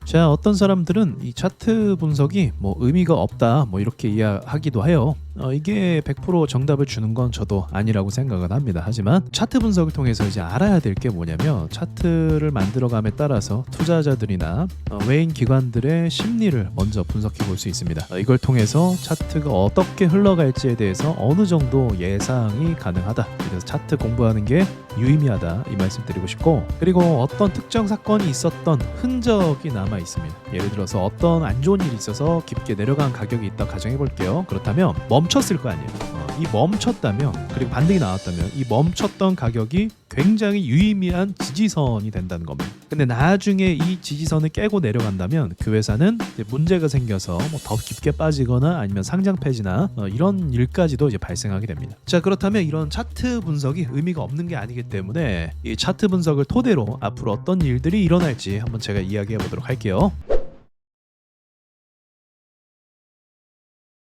자, 어떤 사람들은 이 차트 분석이 의미가 없다 이렇게 이야기하기도 해요. 이게 100% 정답을 주는 건 저도 아니라고 생각을 합니다. 하지만 차트 분석을 통해서 이제 알아야 될 게 뭐냐면 차트를 만들어감에 따라서 투자자들이나 외인 기관들의 심리를 먼저 분석해 볼 수 있습니다. 이걸 통해서 차트가 어떻게 흘러갈지에 대해서 어느 정도 예상이 가능하다. 그래서 차트 공부하는 게 유의미하다 이 말씀 드리고 싶고, 그리고 어떤 특정 사건이 있었던 흔적이 남아 있습니다. 예를 들어서 어떤 안 좋은 일이 있어서 깊게 내려간 가격이 있다 가정해 볼게요. 그렇다면 멈췄을 거 아니에요. 이 멈췄다면, 그리고 반등이 나왔다면 이 멈췄던 가격이 굉장히 유의미한 지지선이 된다는 겁니다. 근데 나중에 이 지지선을 깨고 내려간다면 그 회사는 이제 문제가 생겨서 더 깊게 빠지거나 아니면 상장 폐지나 이런 일까지도 이제 발생하게 됩니다. 자, 그렇다면 이런 차트 분석이 의미가 없는 게 아니기 때문에 이 차트 분석을 토대로 앞으로 어떤 일들이 일어날지 한번 제가 이야기해 보도록 할게요.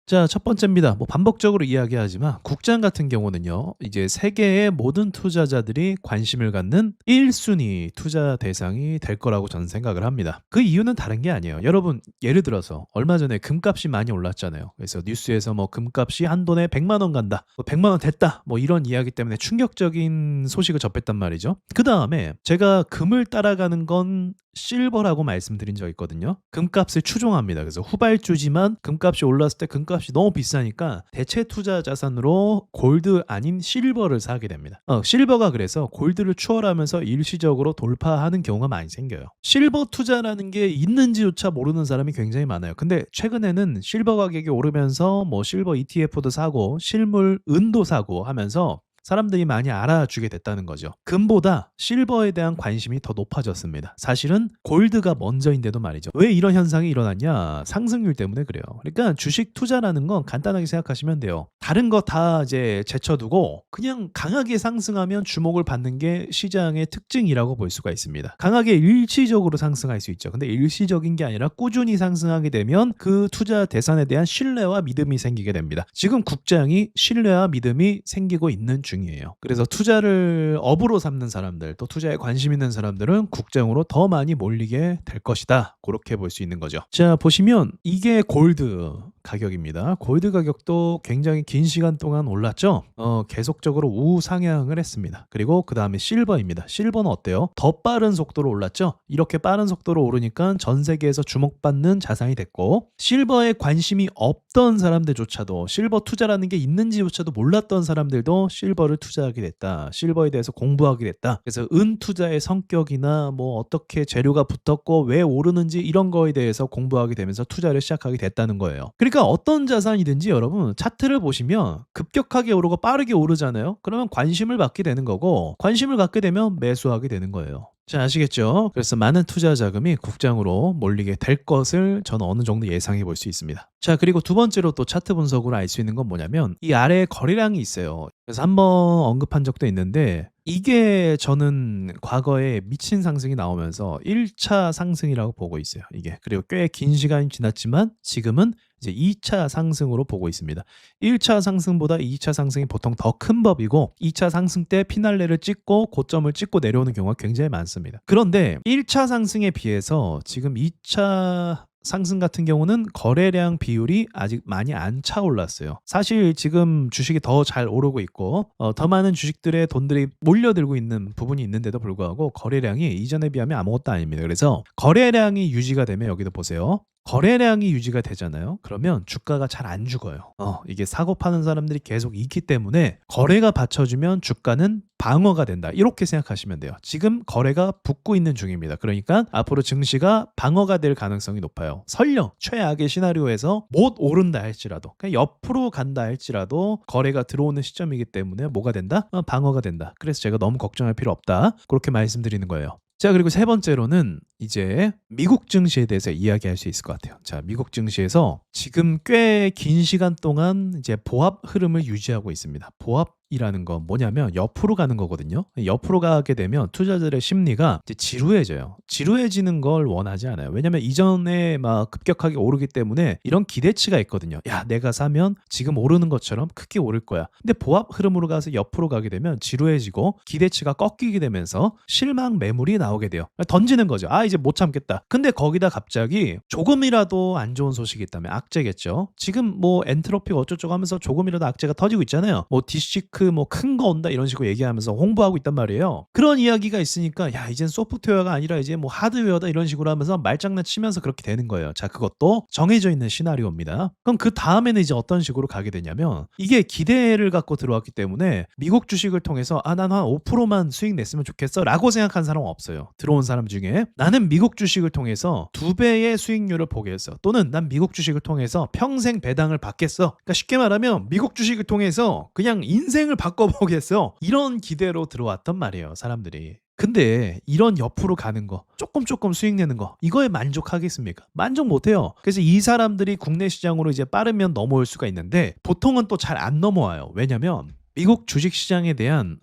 자, 첫 번째입니다. 반복적으로 이야기하지만 국장 같은 경우는요, 이제 세계의 모든 투자자들이 관심을 갖는 1순위 투자 대상이 될 거라고 저는 생각을 합니다. 그 이유는 다른 게 아니에요. 여러분, 예를 들어서 얼마 전에 금값이 많이 올랐잖아요. 그래서 뉴스에서 금값이 한 돈에 100만 원 간다, 100만 원 됐다, 이런 이야기 때문에 충격적인 소식을 접했단 말이죠. 그 다음에 제가 금을 따라가는 건 실버라고 말씀드린 적 있거든요. 금값을 추종합니다. 그래서 후발주지만 금값이 올랐을 때 금값이 너무 비싸니까 대체 투자 자산으로 골드 아닌 실버를 사게 됩니다. 실버가 그래서 골드를 추월하면서 일시적으로 돌파하는 경우가 많이 생겨요. 실버 투자라는 게 있는지조차 모르는 사람이 굉장히 많아요. 근데 최근에는 실버 가격이 오르면서 실버 ETF도 사고 실물 은도 사고 하면서 사람들이 많이 알아주게 됐다는 거죠. 금보다 실버에 대한 관심이 더 높아졌습니다. 사실은 골드가 먼저인데도 말이죠. 왜 이런 현상이 일어났냐? 상승률 때문에 그래요. 그러니까 주식 투자라는 건 간단하게 생각하시면 돼요. 다른 거 다 이제 제쳐두고 그냥 강하게 상승하면 주목을 받는 게 시장의 특징이라고 볼 수가 있습니다. 강하게 일시적으로 상승할 수 있죠. 근데 일시적인 게 아니라 꾸준히 상승하게 되면 그 투자 대상에 대한 신뢰와 믿음이 생기게 됩니다. 지금 국장이 신뢰와 믿음이 생기고 있는 중이에요. 그래서 투자를 업으로 삼는 사람들, 또 투자에 관심 있는 사람들은 국장으로 더 많이 몰리게 될 것이다. 그렇게 볼 수 있는 거죠. 자, 보시면 이게 골드 가격입니다. 골드 가격도 굉장히 긴 시간 동안 올랐죠. 계속적으로 우상향을 했습니다. 그리고 그 다음에 실버입니다. 실버는 어때요? 더 빠른 속도로 올랐죠. 이렇게 빠른 속도로 오르니까 전 세계에서 주목받는 자산이 됐고, 실버에 관심이 없던 사람들조차도, 실버 투자라는 게 있는지조차도 몰랐던 사람들도 실버를 투자하게 됐다. 실버에 대해서 공부하게 됐다. 그래서 은 투자의 성격이나 어떻게 재료가 붙었고 왜 오르는지 이런 거에 대해서 공부하게 되면서 투자를 시작하게 됐다는 거예요. 그러니까 어떤 자산이든지 여러분 차트를 보시면 급격하게 오르고 빠르게 오르잖아요. 그러면 관심을 받게 되는 거고, 관심을 갖게 되면 매수하게 되는 거예요. 자, 아시겠죠? 그래서 많은 투자 자금이 국장으로 몰리게 될 것을 저는 어느 정도 예상해 볼 수 있습니다. 자, 그리고 두 번째로 또 차트 분석으로 알 수 있는 건 뭐냐면 이 아래에 거래량이 있어요. 그래서 한번 언급한 적도 있는데 이게 저는 과거에 미친 상승이 나오면서 1차 상승이라고 보고 있어요. 이게. 그리고 꽤 긴 시간이 지났지만 지금은 이제 2차 상승으로 보고 있습니다. 1차 상승보다 2차 상승이 보통 더 큰 법이고 2차 상승 때 피날레를 찍고 고점을 찍고 내려오는 경우가 굉장히 많습니다. 그런데 1차 상승에 비해서 지금 2차 상승 같은 경우는 거래량 비율이 아직 많이 안 차올랐어요. 사실 지금 주식이 더 잘 오르고 있고 더 많은 주식들의 돈들이 몰려들고 있는 부분이 있는데도 불구하고 거래량이 이전에 비하면 아무것도 아닙니다. 그래서 거래량이 유지가 되면 여기도 보세요. 거래량이 유지가 되잖아요. 그러면 주가가 잘 안 죽어요. 이게 사고 파는 사람들이 계속 있기 때문에 거래가 받쳐주면 주가는 방어가 된다. 이렇게 생각하시면 돼요. 지금 거래가 붙고 있는 중입니다. 그러니까 앞으로 증시가 방어가 될 가능성이 높아요. 설령 최악의 시나리오에서 못 오른다 할지라도, 그냥 옆으로 간다 할지라도 거래가 들어오는 시점이기 때문에 뭐가 된다? 방어가 된다. 그래서 제가 너무 걱정할 필요 없다. 그렇게 말씀드리는 거예요. 자, 그리고 세 번째로는 이제 미국 증시에 대해서 이야기할 수 있을 것 같아요. 자, 미국 증시에서 지금 꽤 긴 시간 동안 이제 보합 흐름을 유지하고 있습니다. 보합 이라는 건 뭐냐면 옆으로 가는 거거든요. 옆으로 가게 되면 투자자들의 심리가 이제 지루해져요. 지루해지는 걸 원하지 않아요. 왜냐면 이전에 막 급격하게 오르기 때문에 이런 기대치가 있거든요. 야, 내가 사면 지금 오르는 것처럼 크게 오를 거야. 근데 보합 흐름으로 가서 옆으로 가게 되면 지루해지고 기대치가 꺾이게 되면서 실망 매물이 나오게 돼요. 던지는 거죠. 아, 이제 못 참겠다. 근데 거기다 갑자기 조금이라도 안 좋은 소식이 있다면 악재겠죠. 지금 뭐 엔트로피 어쩌고저쩌고 하면서 조금이라도 악재가 터지고 있잖아요. 뭐 디시크 뭐 큰 거 온다 이런 식으로 얘기하면서 홍보하고 있단 말이에요. 그런 이야기가 있으니까 야, 이젠 소프트웨어가 아니라 이제 뭐 하드웨어다 이런 식으로 하면서 말장난 치면서 그렇게 되는 거예요. 자, 그것도 정해져 있는 시나리오입니다. 그럼 그 다음에는 이제 어떤 식으로 가게 되냐면 이게 기대를 갖고 들어왔기 때문에 미국 주식을 통해서 아, 난 한 5%만 수익 냈으면 좋겠어 라고 생각한 사람은 없어요. 들어온 사람 중에 나는 미국 주식을 통해서 2배의 수익률을 보겠어, 또는 난 미국 주식을 통해서 평생 배당을 받겠어. 그러니까 쉽게 말하면 미국 주식을 통해서 그냥 인생을 바꿔보겠어, 이런 기대로 들어왔단 말이에요, 사람들이. 근데 이런 옆으로 가는 거, 조금 수익 내는 거, 이거에 만족하겠습니까? 만족 못해요. 그래서 이 사람들이 국내 시장으로 이제 빠르면 넘어올 수가 있는데 보통은 또 잘 안 넘어와요. 왜냐면 미국 주식시장에 대한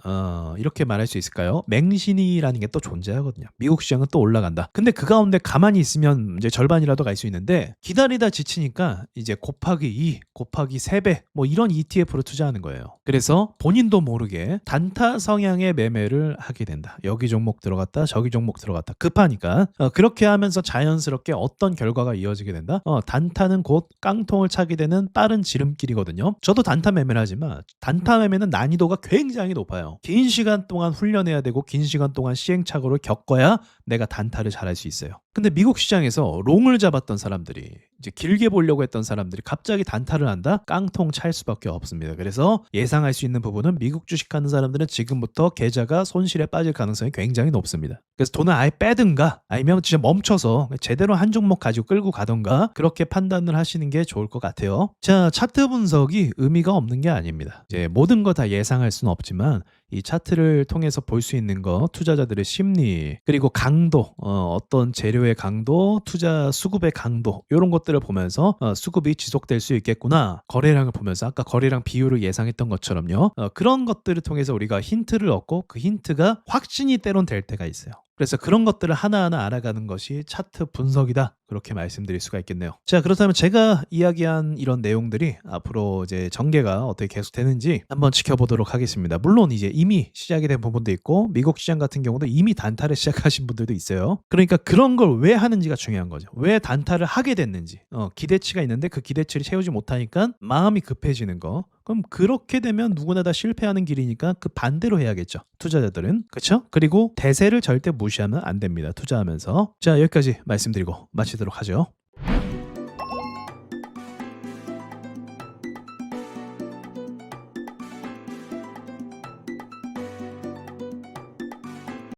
이렇게 말할 수 있을까요? 맹신이라는 게 또 존재하거든요. 미국 시장은 또 올라간다. 근데 그 가운데 가만히 있으면 이제 절반이라도 갈 수 있는데 기다리다 지치니까 이제 곱하기 2, 곱하기 3배 뭐 이런 ETF로 투자하는 거예요. 그래서 본인도 모르게 단타 성향의 매매를 하게 된다. 여기 종목 들어갔다, 저기 종목 들어갔다. 급하니까 그렇게 하면서 자연스럽게 어떤 결과가 이어지게 된다? 단타는 곧 깡통을 차게 되는 빠른 지름길이거든요. 저도 단타 매매를 하지만 단타 매매는 난이도가 굉장히 높아요. 긴 시간 동안 훈련해야 되고 긴 시간 동안 시행착오를 겪어야 내가 단타를 잘할 수 있어요. 근데 미국 시장에서 롱을 잡았던 사람들이, 이제 길게 보려고 했던 사람들이 갑자기 단타를 한다? 깡통 찰 수밖에 없습니다. 그래서 예상할 수 있는 부분은 미국 주식하는 사람들은 지금부터 계좌가 손실에 빠질 가능성이 굉장히 높습니다. 그래서 돈을 아예 빼든가 아니면 진짜 멈춰서 제대로 한 종목 가지고 끌고 가던가 그렇게 판단을 하시는 게 좋을 것 같아요. 자, 차트 분석이 의미가 없는 게 아닙니다. 이제 모든 거 다 예상할 수는 없지만 이 차트를 통해서 볼 수 있는 거, 투자자들의 심리, 그리고 강도, 어떤 재료의 강도, 투자 수급의 강도, 이런 것들을 보면서 수급이 지속될 수 있겠구나. 거래량을 보면서 아까 거래량 비율을 예상했던 것처럼요. 그런 것들을 통해서 우리가 힌트를 얻고 그 힌트가 확신이 때론 될 때가 있어요. 그래서 그런 것들을 하나하나 알아가는 것이 차트 분석이다, 그렇게 말씀드릴 수가 있겠네요. 자, 그렇다면 제가 이야기한 이런 내용들이 앞으로 이제 전개가 어떻게 계속 되는지 한번 지켜보도록 하겠습니다. 물론 이제 이미 시작이 된 부분도 있고 미국 시장 같은 경우도 이미 단타를 시작하신 분들도 있어요. 그러니까 그런 걸 왜 하는지가 중요한 거죠. 왜 단타를 하게 됐는지. 기대치가 있는데 그 기대치를 채우지 못하니까 마음이 급해지는 거. 그럼 그렇게 되면 누구나 다 실패하는 길이니까 그 반대로 해야겠죠, 투자자들은. 그렇죠? 그리고 대세를 절대 무시하면 안 됩니다, 투자하면서. 자, 여기까지 말씀드리고 마치도록 하죠.